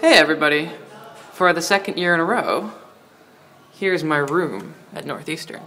Hey everybody! For the second year in a row, here's my room at Northeastern.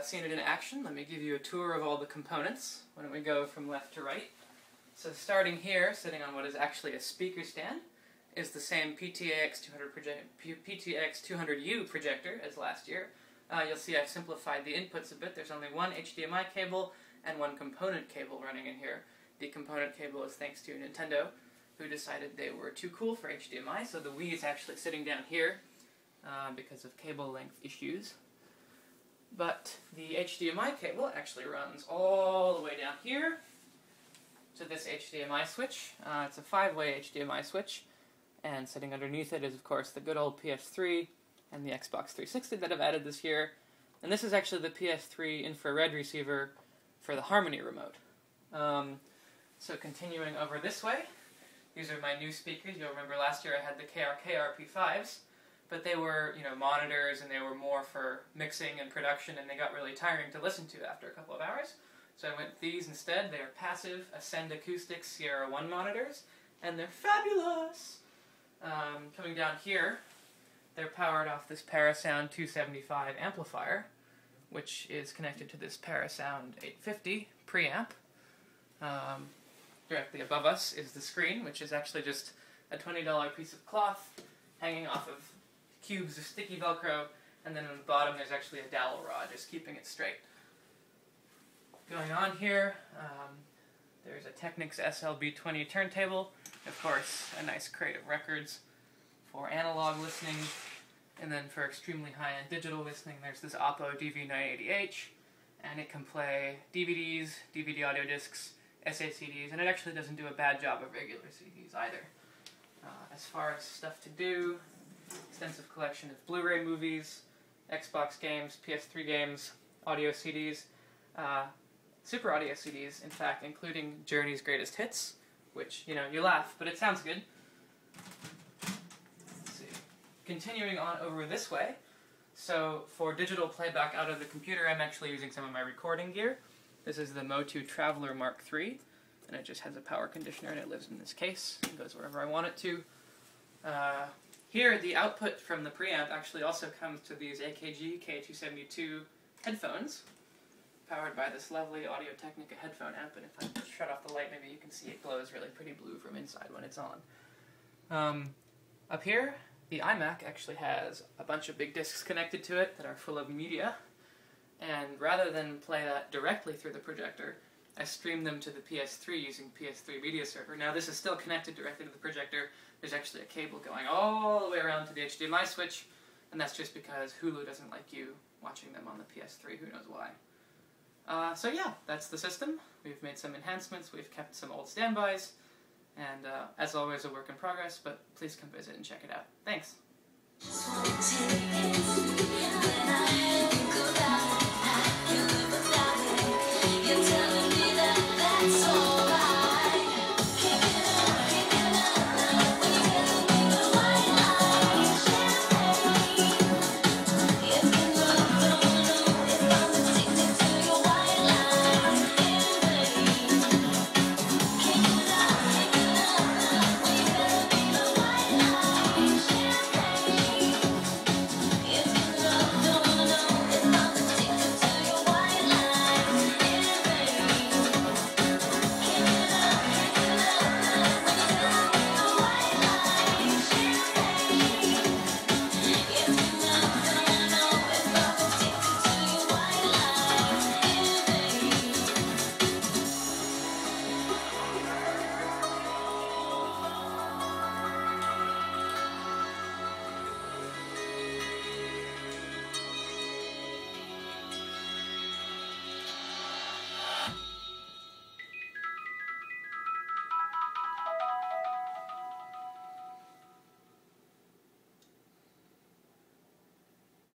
Seen it in action, let me give you a tour of all the components. Why don't we go from left to right? So starting here, sitting on what is actually a speaker stand, is the same PTX200U projector as last year. You'll see I've simplified the inputs a bit. There's only one HDMI cable and one component cable running in here. The component cable is thanks to Nintendo, who decided they were too cool for HDMI, so the Wii is actually sitting down here because of cable length issues. But the HDMI cable actually runs all the way down here to this HDMI switch. It's a 5-way HDMI switch, and sitting underneath it is, of course, the good old PS3 and the Xbox 360 that I've added this year. And this is actually the PS3 infrared receiver for the Harmony remote. So continuing over this way, these are my new speakers. You'll remember last year I had the KRP5s. But they were, monitors, and they were more for mixing and production, and they got really tiring to listen to after a couple of hours. So I went with these instead. They are passive Ascend Acoustics Sierra 1 monitors, and they're fabulous! Coming down here, they're powered off this Parasound 275 amplifier, which is connected to this Parasound 850 preamp. Directly above us is the screen, which is actually just a $20 piece of cloth hanging off of cubes of sticky Velcro, and then on the bottom there's actually a dowel rod, just keeping it straight. Going on here, there's a Technics SLB20 turntable, of course a nice crate of records for analog listening, and then for extremely high-end digital listening there's this Oppo DV980H, and it can play DVDs, DVD audio discs, SACDs, and it actually doesn't do a bad job of regular CDs either. As far as stuff to do, extensive collection of Blu-ray movies, Xbox games, PS3 games, audio CDs, super audio CDs, in fact, including Journey's Greatest Hits, which, you laugh, but it sounds good. Let's see. Continuing on over this way, so for digital playback out of the computer, I'm actually using some of my recording gear. This is the Motu Traveler Mark III, and it just has a power conditioner, and it lives in this case. It goes wherever I want it to. Here, the output from the preamp actually also comes to these AKG K272 headphones, powered by this lovely Audio-Technica headphone amp, and if I shut off the light, maybe you can see it glows really pretty blue from inside when it's on. Up here, the iMac actually has a bunch of big discs connected to it that are full of media, and rather than play that directly through the projector, I streamed them to the PS3 using PS3 Media Server. Now this is still connected directly to the projector. There's actually a cable going all the way around to the HDMI switch, and that's just because Hulu doesn't like you watching them on the PS3, who knows why. So yeah, that's the system. We've made some enhancements, we've kept some old standbys, and as always a work in progress, but please come visit and check it out. Thanks!